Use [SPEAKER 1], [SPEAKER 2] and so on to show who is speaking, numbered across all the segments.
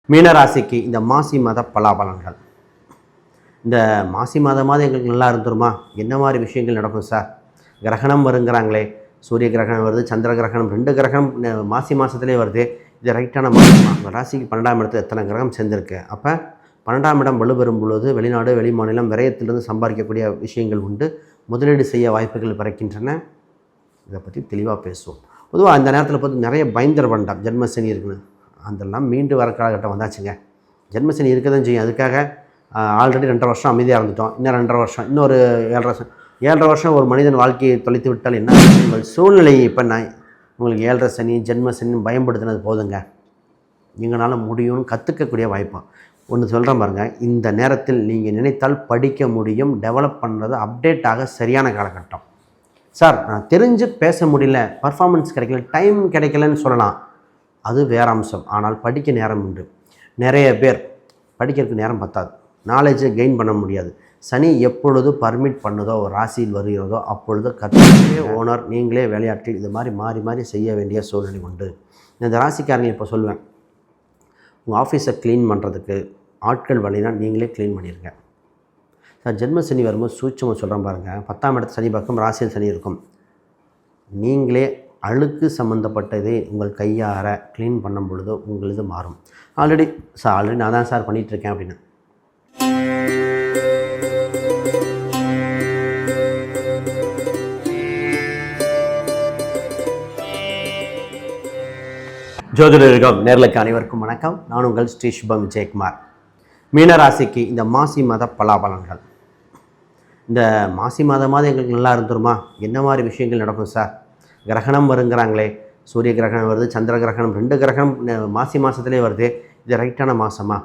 [SPEAKER 1] மீனராசிக்கு இந்த மாசி மாத பலாபலன்கள். இந்த மாசி மாதமாவது எங்களுக்கு நல்லா இருந்துருமா? என்ன மாதிரி விஷயங்கள் நடக்கும் சார்? கிரகணம் வருங்கிறாங்களே, சூரிய கிரகணம் வருது, சந்திர கிரகணம், 2 கிரகணம் மாசி மாதத்துலேயே வருது. இது ரைட்டான மாதமா? உங்கள் ராசிக்கு 12ஆம் இடத்துல எத்தனை கிரகம் சேர்ந்துருக்கு? அப்போ 12ஆம் இடம் வலுப்பெறும் பொழுது வெளிநாடு வெளி மாநிலம் விரயத்திலிருந்து சம்பாதிக்கக்கூடிய விஷயங்கள் உண்டு. முதலீடு செய்ய வாய்ப்புகள் பிறக்கின்றன. இதை பற்றி தெளிவாக பேசுவோம். பொதுவாக அந்த நேரத்தில் பார்த்து நிறைய பயங்கர வேண்டாம், ஜென்மசனி இருக்குன்னு அதெல்லாம் மீண்டு வர காலகட்டம் வந்தாச்சுங்க. ஜென்மசனி இருக்க தான் செய்யும். அதுக்காக ஆல்ரெடி 2.5 வருஷம் அமைதியாக இருந்துட்டோம், இன்னும் 2.5 வருஷம், இன்னொரு 7.5 வருஷம் ஒரு மனிதன் வாழ்க்கையை தொலைத்து விட்டால் என்ன? உங்கள் சூழ்நிலையை இப்போ நான் உங்களுக்கு 7.5 சனி ஜென்மசனி பயன்படுத்தினது போதுங்க. எங்களால் முடியும்னு கற்றுக்கக்கூடிய வாய்ப்பு ஒன்று சொல்கிறேன் பாருங்கள். இந்த நேரத்தில் நீங்கள் நினைத்தால் படிக்க முடியும், டெவலப் பண்ணுறது அப்டேட் ஆக சரியான காலகட்டம். சார் நான் தெரிஞ்சு பேச முடியல, பர்ஃபார்மன்ஸ் கிடைக்கல, டைம் கிடைக்கலன்னு சொல்லலாம், அது வேற அம்சம். ஆனால் படிக்க நேரம் உண்டு. நிறைய பேர் படிக்கிறதுக்கு நேரம் பத்தாது, நாலேஜை கெயின் பண்ண முடியாது. சனி எப்பொழுது பர்மிட் பண்ணுதோ, ராசியில் வருகிறதோ அப்பொழுது கற்றுக்கே ஓனர் நீங்களே விளையாட்டில் இது மாதிரி மாறி மாறி செய்ய வேண்டிய சூழ்நிலை உண்டு. இந்த ராசிக்காரங்க இப்போ சொல்லுவேன், உங்கள் ஆஃபீஸை க்ளீன் பண்ணுறதுக்கு ஆட்கள் வழினா நீங்களே க்ளீன் பண்ணிடுங்க. சார் ஜென்ம சனி வரும்போது சூட்சமாக சொல்கிறேன் பாருங்கள். 10ஆம் இடத்து சனி பக்கம் ராசியில் சனி இருக்கும். நீங்களே அழுக்கு சம்மந்தப்பட்டதே உங்கள் கையார க்ளீன் பண்ணும் பொழுதோ உங்களது மாறும். ஆல்ரெடி நான் தான் சார் பண்ணிகிட்ருக்கேன் அப்படின்னு. ஜோதிடர்கள் நேர்களுக்கு அனைவருக்கும் வணக்கம். நான் உங்கள் ஸ்ரீ சுபம் விஜயகுமார். மீனராசிக்கு இந்த மாசி மாத பலாபலன்கள். இந்த மாசி மாதமாவது எங்களுக்கு நல்லா இருந்துருமா? என்ன மாதிரி விஷயங்கள் நடக்கும் சார்? கிரகணம் வருங்கிறாங்களே, சூரிய கிரகணம் வருது, சந்திர கிரகணம், 2 கிரகணம் மாசி மாதத்துலேயே வருது. இது ரைட்டான மாதமா?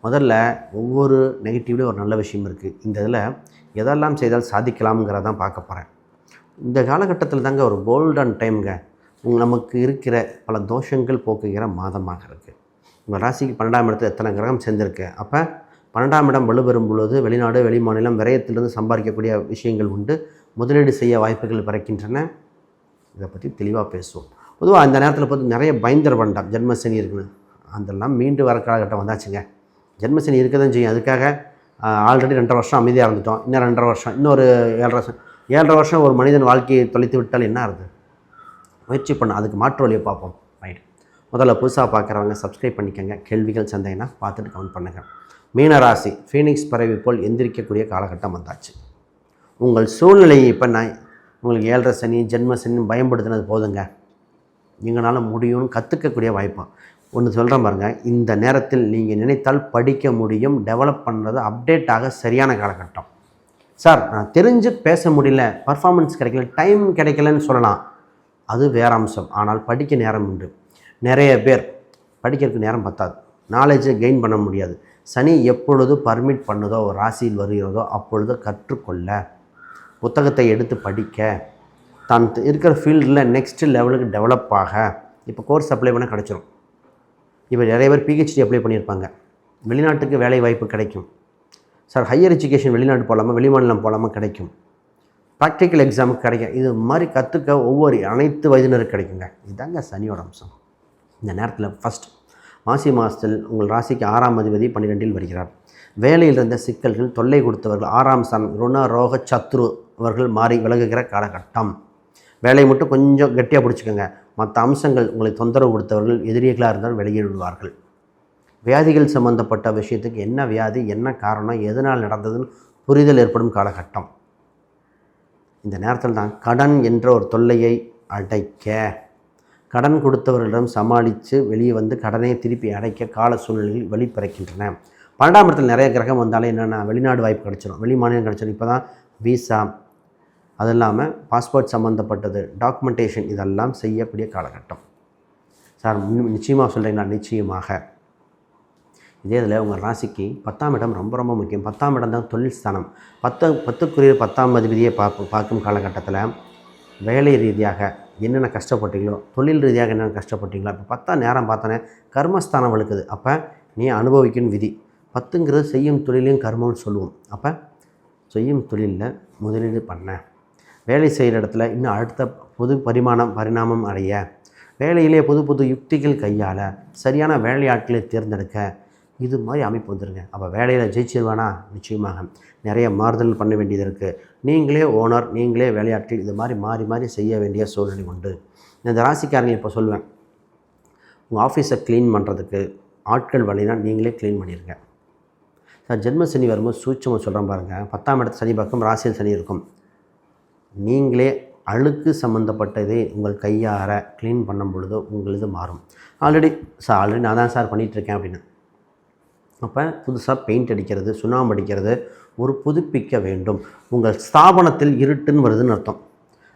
[SPEAKER 1] முதல்ல ஒவ்வொரு நெகட்டிவ்லேயும் ஒரு நல்ல விஷயம் இருக்குது. இந்த இதில் எதெல்லாம் செய்தால் சாதிக்கலாம்ங்கிறதான் பார்க்க போகிறேன். இந்த காலகட்டத்தில் தாங்க ஒரு கோல்டன் டைம்ங்க. நமக்கு இருக்கிற பல தோஷங்கள் போக்குகிற மாதமாக இருக்குது. உங்கள் ராசிக்கு 12ஆம் இடத்துல எத்தனை கிரகம் சேர்ந்துருக்கு? அப்போ 12ஆம் இடம் வலுப்பெறும் பொழுது வெளிநாடு வெளி மாநிலம் விரயத்திலிருந்து சம்பாதிக்கக்கூடிய விஷயங்கள் உண்டு. முதலீடு செய்ய வாய்ப்புகள் பிறக்கின்றன. இதை பற்றி தெளிவாக பேசுவோம். பொதுவாக அந்த நேரத்தில் பார்த்து நிறைய பயங்கர வேண்டாம், ஜென்மசனி இருக்குன்னு அதெல்லாம் மீண்டு வர காலகட்டம் வந்தாச்சுங்க. ஜென்மசனி இருக்க தான் செய்யும். அதுக்காக ஆல்ரெடி 2.5 வருஷம் அமைதியாக இருந்துட்டோம், இன்னும் 2.5 வருஷம், இன்னொரு 7.5 வருஷம் ஒரு மனிதன் வாழ்க்கையை தொலைத்து விட்டால் என்ன ஆகுது? முயற்சி பண்ண அதுக்கு மாற்று வழியை பார்ப்போம். ரைட். முதல்ல புதுசாக பார்க்குறவங்க சப்ஸ்கிரைப் பண்ணிக்கோங்க. கேள்விகள் சந்தேகம்னா பார்த்துட்டு கமெண்ட் பண்ணுங்கள். மீனராசி ஃபீனிக்ஸ் பறவை போல் எந்திரிக்கக்கூடிய காலகட்டம் வந்தாச்சு. உங்கள் சூழ்நிலையை இப்போ நான் உங்களுக்கு 7.5 சனி ஜென்மசனி பயன்படுத்தினது போதுங்க. எங்களால் முடியும்னு கற்றுக்கக்கூடிய வாய்ப்பு ஒன்று சொல்கிறேன் பாருங்கள். இந்த நேரத்தில் நீங்கள் நினைத்தால் படிக்க முடியும், டெவலப் பண்ணுறது அப்டேட் ஆக சரியான காலகட்டம். சார் நான் தெரிஞ்சு பேச முடியல, பர்ஃபார்மன்ஸ் கிடைக்கல, டைம் கிடைக்கலன்னு சொல்லலாம், அது வேற அம்சம். ஆனால் படிக்க நேரம் உண்டு. நிறைய பேர் படிக்கிறதுக்கு நேரம் பத்தாது, நாலேஜை கெயின் பண்ண முடியாது. சனி எப்பொழுது பர்மிட் பண்ணுதோ, ராசியில் வருகிறதோ அப்பொழுது கற்றுக்கொள்ள, புத்தகத்தை எடுத்து படிக்க, தான் இருக்கிற ஃபீல்டில் நெக்ஸ்ட் லெவலுக்கு டெவலப் ஆக. இப்போ கோர்ஸ் அப்ளை பண்ண கிடச்சிரும். இப்போ நிறைய பேர் பிஹெச்டி அப்ளை பண்ணியிருப்பாங்க, வெளிநாட்டுக்கு வேலை வாய்ப்பு கிடைக்கும். சார் ஹையர் எஜுகேஷன் வெளிநாட்டு போகலாமா, வெளிமாநிலம் போகலாமா, கிடைக்கும். ப்ராக்டிக்கல் எக்ஸாமுக்கு கிடைக்கும். இது மாதிரி கற்றுக்க அனைத்து வயதினருக்கு கிடைக்குங்க. இதுதாங்க சனியோட அம்சம். இந்த நேரத்தில் ஃபஸ்ட் மாசி மாதத்தில் உங்கள் ராசிக்கு 6ஆம் அதிபதி 12இல் வருகிறார். வேலையில் இருந்த சிக்கல்கள் தொல்லை கொடுத்தவர்கள் 6ஆம் ஸ்தானம் ருண ரோக சத்ரு அவர்கள் மாறி விலகுகிற காலகட்டம். வேலையை மட்டும் கொஞ்சம் கெட்டியாக பிடிச்சிக்கோங்க. மற்ற அம்சங்கள் உங்களை தொந்தரவு கொடுத்தவர்கள் எதிரிகளாக இருந்தால் வெளியிடுவார்கள். வியாதிகள் சம்பந்தப்பட்ட விஷயத்துக்கு என்ன வியாதி, என்ன காரணம், எதனால் நடந்ததுன்னு புரிதல் ஏற்படும் காலகட்டம். இந்த நேரத்தில் தான் கடன் என்ற ஒரு தொல்லையை அடைக்க, கடன் கொடுத்தவர்களிடம் சமாளித்து வெளியே வந்து கடனை திருப்பி அடைக்க கால சூழ்நிலையில் வெளிப்பிறக்கின்றன. 12ஆம் இடத்தில் நிறைய கிரகம் வந்தாலே என்னென்னா வெளிநாடு வாய்ப்பு கிடச்சிடும், வெளி மாநிலம் கிடச்சிடும். இப்போ தான் விசா, அது இல்லாமல் பாஸ்போர்ட் சம்மந்தப்பட்டது, டாக்குமெண்டேஷன் இதெல்லாம் செய்யக்கூடிய காலகட்டம். சார் நிச்சயமாக சொல்கிறீங்களா? நிச்சயமாக. இதே இதில் உங்கள் ராசிக்கு 10ஆம் இடம் ரொம்ப ரொம்ப முக்கியம். 10ஆம் இடம் தான் தொழில் ஸ்தானம். 10க்குரிய 10ஆம் அதிபதியை பார்க்கும் காலகட்டத்தில் வேலை ரீதியாக என்னென்ன கஷ்டப்பட்டீங்களோ, தொழில் ரீதியாக என்னென்ன கஷ்டப்பட்டீங்களோ, இப்போ 10 நேரம் பார்த்தோன்னே கர்மஸ்தானம் வலுக்குது. அப்போ நீ அனுபவிக்கணும் விதி. 10ங்கிறது செய்யும் தொழிலையும் கர்மம்னு சொல்லுவோம். அப்போ செய்யும் தொழிலில் முதலீடு பண்ண, வேலை செய்கிற இடத்துல இன்னும் அடுத்த புது பரிணாமம் அடைய, வேலையிலே புது புது யுக்திகள் கையாள, சரியான வேலையாட்களை தேர்ந்தெடுக்க, இது மாதிரி அமைப்பு வந்துருங்க. அப்போ வேலையில் ஜெயிச்சிருவானா? நிச்சயமாக. நிறைய மாறுதல் பண்ண வேண்டியது இருக்குது. நீங்களே ஓனர், நீங்களே வேலையாட்கள், இது மாதிரி மாறி மாறி செய்ய வேண்டிய சூழ்நிலை உண்டு. இந்த ராசிக்காரங்க இப்போ சொல்லுவேன், உங்கள் ஆஃபீஸை க்ளீன் பண்ணுறதுக்கு ஆட்கள் வழினா நீங்களே க்ளீன் பண்ணிடுங்க. சார் ஜென்ம சனி வரும்போது சூட்சமாக சொல்கிறேன் பாருங்கள். 10ஆம் இடத்து சனி பக்கம் ராசியில் சனி இருக்கும். நீங்களே அழுக்கு சம்மந்தப்பட்டதே உங்கள் கையார க்ளீன் பண்ணும் பொழுதோ உங்களது மாறும். ஆல்ரெடி நான் தான் சார் பண்ணிகிட்ருக்கேன் அப்படின்னு. அப்போ புதுசாக பெயிண்ட் அடிக்கிறது, சுண்ணாம்பு அடிக்கிறது, ஒரு புதுப்பிக்க வேண்டும். உங்கள் ஸ்தாபனத்தில் இருட்டுன்னு வருதுன்னு அர்த்தம்.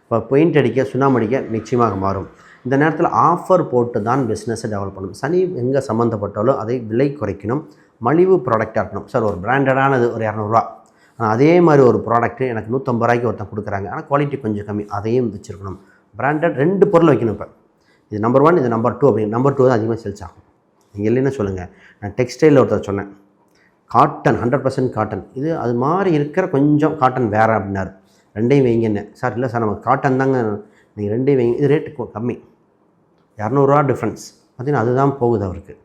[SPEAKER 1] இப்போ பெயிண்ட் அடிக்க, சுண்ணாம்பு அடிக்க நிச்சயமாக மாறும். இந்த நேரத்தில் ஆஃபர் போட்டு தான் பிஸ்னஸை டெவலப் பண்ணணும். சனி எங்கே சம்மந்தப்பட்டாலோ அதை விலை குறைக்கணும். மலிவு ப்ராடக்டாக இருக்கணும். சார் ஒரு பிராண்டடானது ஒரு 200 ஆனால் அதே மாதிரி ஒரு ப்ராடக்ட்டு எனக்கு 150 ரூபாய்க்கு ஒருத்தன் கொடுக்குறாங்க, ஆனால் குவாலிட்டி கொஞ்சம் கம்மி, அதையும் வச்சுருக்கணும். பிராண்டட் 2 பொருள் வைக்கணும். இப்போ இது நம்பர் 1, இது நம்பர் 2 அப்படின்னு. நம்பர் 2 தான் அதிகமாக சேல்ஸ் ஆகும். நீங்கள் இல்லைன்னு சொல்லுங்கள். நான் டெக்ஸ்டைலில் ஒருத்தர் சொன்னேன், காட்டன் 100% காட்டன், இது அது மாதிரி இருக்கிற கொஞ்சம் காட்டன் வேறு அப்படின்னாரு. 2ஐயும் வைங்கன்னு. சார் இல்லை சார் நம்ம காட்டன் தாங்க, நீங்கள் 2ஐயும் வைங்க, இது ரேட்டு கம்மி, 200 ரூபா டிஃப்ரென்ஸ் பார்த்தீங்கன்னா அதுதான் போகுது அவருக்கு.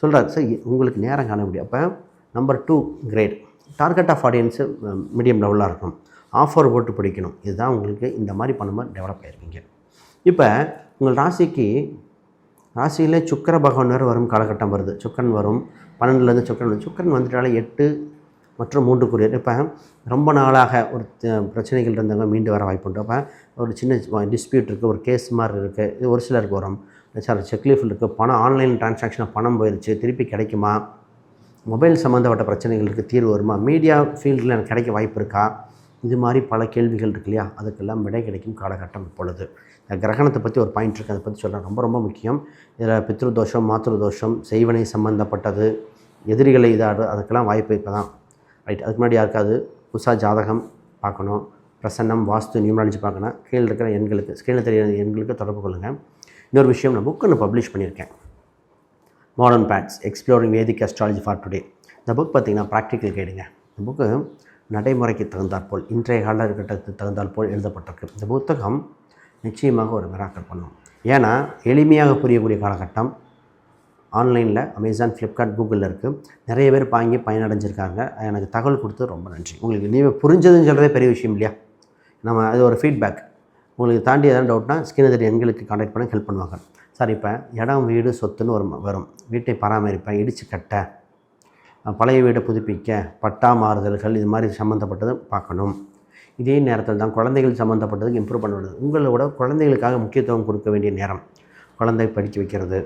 [SPEAKER 1] சொல்கிறார் சார் உங்களுக்கு நேரம் காண முடியும். அப்போ number 2 great. Target of audience medium லெவலாக இருக்கணும். ஆஃபர் போட்டு பிடிக்கணும். இதுதான் உங்களுக்கு இந்த மாதிரி பண்ணும்போது டெவலப் ஆகிருக்கீங்க. இப்போ உங்கள் ராசியிலே சுக்கிர பகவான் வேறு வரும் காலகட்டம் வருது. சுக்கரன் வரும் 12லேருந்து சுக்கரன் வரும். சுக்கரன் வந்துட்டாலே 8 மற்றும் 3 இப்போ ரொம்ப நாளாக ஒரு பிரச்சனைகள் இருந்தவங்க மீண்டு வர வாய்ப்புண்டு. அப்போ ஒரு சின்ன டிஸ்பியூட் இருக்குது, ஒரு கேஸ் மாதிரி இருக்குது, இது ஒரு சிலருக்கு வரும். சார் செக்லீஃபில் இருக்குது, பணம் ஆன்லைன் டிரான்சாக்ஷனில் பணம் போயிடுச்சு, திருப்பி கிடைக்குமா? மொபைல் சம்மந்தப்பட்ட பிரச்சனைகளுக்கு தீர்வு வருமா? மீடியா ஃபீல்டில் எனக்கு கிடைக்க வாய்ப்பு இருக்கா? இது மாதிரி பல கேள்விகள் இருக்கு இல்லையா? அதுக்கெல்லாம் விடை கிடைக்கும் காலகட்டம் இப்பொழுது. இந்த கிரகணத்தை பற்றி ஒரு பாயிண்ட் இருக்குது, அதை பற்றி சொல்கிறேன். ரொம்ப ரொம்ப முக்கியம். இதில் பித்ரு தோஷம், மாத்ரு தோஷம், செய்வனை சம்மந்தப்பட்டது, எதிரிகளை அதுக்கெல்லாம் வாய்ப்பு இப்போ தான். ரைட். அதுக்கு முன்னாடி யாருக்காவது புதுசாக ஜாதகம் பார்க்கணும், பிரசன்னம், வாஸ்து, நியூமராலஜி பார்க்கணும், கீழே இருக்கிற எண்களுக்கு, ஸ்க்ரீனில் தெரியாத எண்களுக்கு தொடர்பு கொள்ளுங்கள். இன்னொரு விஷயம், நான் புக்கு பப்ளிஷ் பண்ணியிருக்கேன், modern paths exploring vedic astrology for today. இந்த புக் பார்த்திங்கன்னா ப்ராக்டிக்கல் கைடுங்க. இந்த புக்கு நடைமுறைக்கு தகுந்தாற்போல், இன்றைய காலகட்டத்துக்கு தகுந்தாற்போல் எழுதப்பட்டிருக்கு. இந்த புத்தகம் நிச்சயமாக ஒரு மிராக்கல் பண்ணும். ஏன்னா எளிமையாக புரியக்கூடிய காலகட்டம். ஆன்லைனில் அமேசான், ஃப்ளிப்கார்ட், கூகுளில் இருக்குது. நிறைய பேர் வாங்கி பயனடைஞ்சிருக்காங்க. எனக்கு தகவல் கொடுத்து ரொம்ப நன்றி. உங்களுக்கு நீங்கள் புரிஞ்சதுன்னு சொல்கிறதே பெரிய விஷயம் இல்லையா? நம்ம அது ஒரு ஃபீட்பேக். உங்களுக்கு தாண்டி எதாவது டவுட்னா ஸ்கிரீனில் தெரிய எண்களுக்கு கான்டாக்ட் பண்ண ஹெல்ப் பண்ணுவாங்க. சார் இப்போ இடம், வீடு, சொத்துன்னு வரும். வீட்டை பராமரிப்பேன், இடித்து கட்ட, பழைய வீடை புதுப்பிக்க, பட்டா மாறுதல்கள், இது மாதிரி சம்மந்தப்பட்டது பார்க்கணும். இதே நேரத்தில் தான் குழந்தைகள் சம்மந்தப்பட்டதுக்கு இம்ப்ரூவ் பண்ணுறது. உங்களோட குழந்தைகளுக்காக முக்கியத்துவம் கொடுக்க வேண்டிய நேரம். குழந்தை படிக்க வைக்கிறது,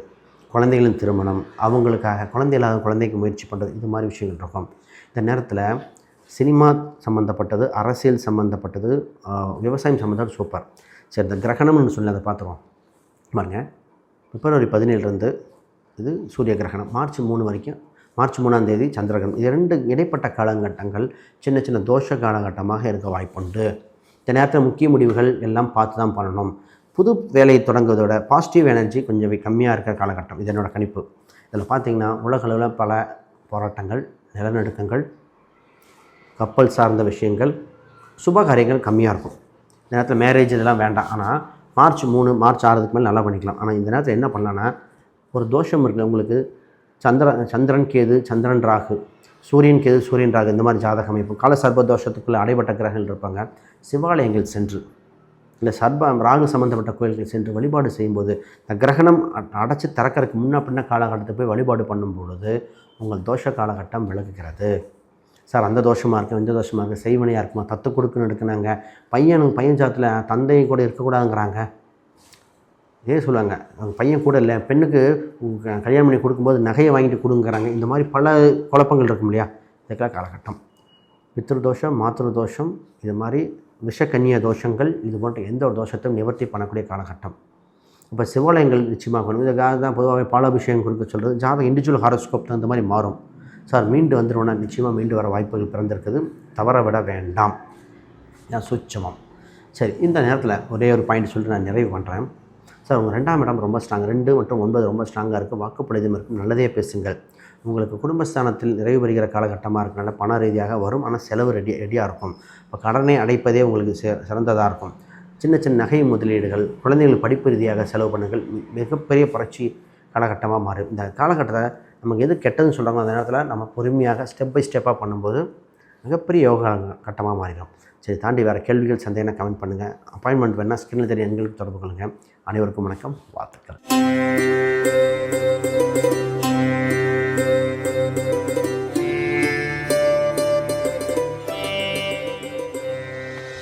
[SPEAKER 1] குழந்தைகளின் திருமணம், அவங்களுக்காக குழந்தை இல்லாத குழந்தைக்கு முயற்சி பண்ணுறது, இது மாதிரி விஷயங்கள் இருக்கும். இந்த நேரத்தில் சினிமா சம்மந்தப்பட்டது, அரசியல் சம்மந்தப்பட்டது, விவசாயம் சம்மந்தப்பட்டது சூப்பர். சரி, இந்த கிரகணம்னு சொல்லி அதை பார்த்துருவோம் பாருங்க. பிப்ரவரி 17 இது சூரிய கிரகணம். மார்ச் 3 வரைக்கும், மார்ச் 3ஆம் தேதி சந்திரகிரகணம். இது 2 இடைப்பட்ட காலகட்டங்கள் சின்ன சின்ன தோஷ காலகட்டமாக இருக்க வாய்ப்புண்டு. இந்த நேரத்தில் முக்கிய முடிவுகள் எல்லாம் பார்த்து தான் பண்ணணும். புது வேலையை தொடங்குவதோட பாசிட்டிவ் எனர்ஜி கொஞ்சம் கம்மியாக இருக்கிற காலகட்டம். இது என்னோடய கணிப்பு. இதில் பார்த்திங்கன்னா உலகளவில் பல போராட்டங்கள், நிலநடுக்கங்கள், கப்பல் சார்ந்த விஷயங்கள், சுபகாரியங்கள் கம்மியாக இருக்கும். இந்த நேரத்தில் மேரேஜ் இதெல்லாம் வேண்டாம். ஆனால் மார்ச் 3, மார்ச் 6க்கு மேலே நல்லா பண்ணிக்கலாம். ஆனால் இந்த நேரத்தில் என்ன பண்ணலான்னா, ஒரு தோஷம் இருக்குது உங்களுக்கு. சந்திரன் கேது, சந்திரன் ராகு, சூரியன் கேது, சூரியன் ராகு, இந்த மாதிரி ஜாதக அமைப்பு. கால சர்ப தோஷத்துக்குள்ளே அடைபட்ட கிரகங்கள் இருப்பாங்க. சிவாலயங்கள் சென்று, இல்லை ராகு சம்மந்தப்பட்ட கோயில்கள் சென்று வழிபாடு செய்யும்போது, இந்த கிரகணம் அடைச்சி திறக்கிறதுக்கு முன்ன காலகட்டத்தை போய் வழிபாடு பண்ணும் பொழுது உங்கள் தோஷ காலகட்டம் விலகுகிறது. சார் அந்த தோஷமாக இருக்குது, இந்த தோஷமாக இருக்குது, செய்வனையாக இருக்குமா, தத்து கொடுக்குன்னு எடுக்குனாங்க, பையன் ஜாத்தில் தந்தை கூட இருக்கக்கூடாதுங்கிறாங்க. இதே சொல்லுவாங்க, அவங்க பையன் கூட இல்லை, பெண்ணுக்கு கல்யாணம் பண்ணி கொடுக்கும்போது நகையை வாங்கிட்டு கொடுங்கிறாங்க. இந்த மாதிரி பல குழப்பங்கள் இருக்கும் இல்லையா? இதுக்கெல்லாம் காலகட்டம். பித்ரு தோஷம், மாத்ரு தோஷம், இது மாதிரி விஷக்கன்னிய தோஷங்கள், இது போன்ற எந்த ஒரு தோஷத்தையும் நிவர்த்தி பண்ணக்கூடிய காலகட்டம். இப்போ சிவாலயங்கள் நிச்சயமாக வேணும். இதுக்காக தான் பொதுவாகவே பாலாபிஷேகம் கொடுக்க சொல்கிறது. ஜாதகம் இண்டிவிஜுவல் ஹாரோஸ்கோப் தான் இந்த மாதிரி மாறும். சார் மீண்டு வந்துடுவோன்னா நிச்சயமாக மீண்டு வர வாய்ப்புகள் பிறந்திருக்குது, தவற விட வேண்டாம். நான் சூட்சமம். சரி, இந்த நேரத்தில் ஒரே ஒரு பாயிண்ட் சொல்லிட்டு நான் நிறைவு பண்ணுறேன். சார் உங்கள் 2ஆம் இடம் ரொம்ப ஸ்ட்ராங், 2 மற்றும் 9 ரொம்ப ஸ்ட்ராங்காக இருக்குது, வாக்குப்பளிதம் இருக்கும், நல்லதே பேசுங்கள். உங்களுக்கு குடும்பஸ்தானத்தில் நிறைவு பெறுகிற காலகட்டமாக இருக்கனால பண ரீதியாக வரும், ஆனால் செலவு ரெடியாக இருக்கும். இப்போ கடனை அடைப்பதே உங்களுக்கு சிறந்ததாக இருக்கும். சின்ன சின்ன நகை முதலீடுகள், குழந்தைகள் படிப்பு ரீதியாக செலவு பண்ணுங்கள், மிகப்பெரிய புரட்சி காலகட்டமாக மாறும். இந்த காலகட்டத்தில் நமக்கு எது கெட்டதுன்னு சொல்கிறாங்களோ அந்த நேரத்தில் நம்ம பொறுமையாக ஸ்டெப் பை ஸ்டெப்பாக பண்ணும்போது மிகப்பெரிய யோகா கட்டமாக மாறிடும். சரி, தாண்டி வேறு கேள்விகள் சந்தேகம் கமெண்ட் பண்ணுங்கள். அப்பாயின்மெண்ட் வேணால் ஸ்கிரீனில் தெரிய எங்களுக்கு தொடர்பு கொள்ளுங்கள். அனைவருக்கும் வணக்கம், வாழ்த்துக்கள்.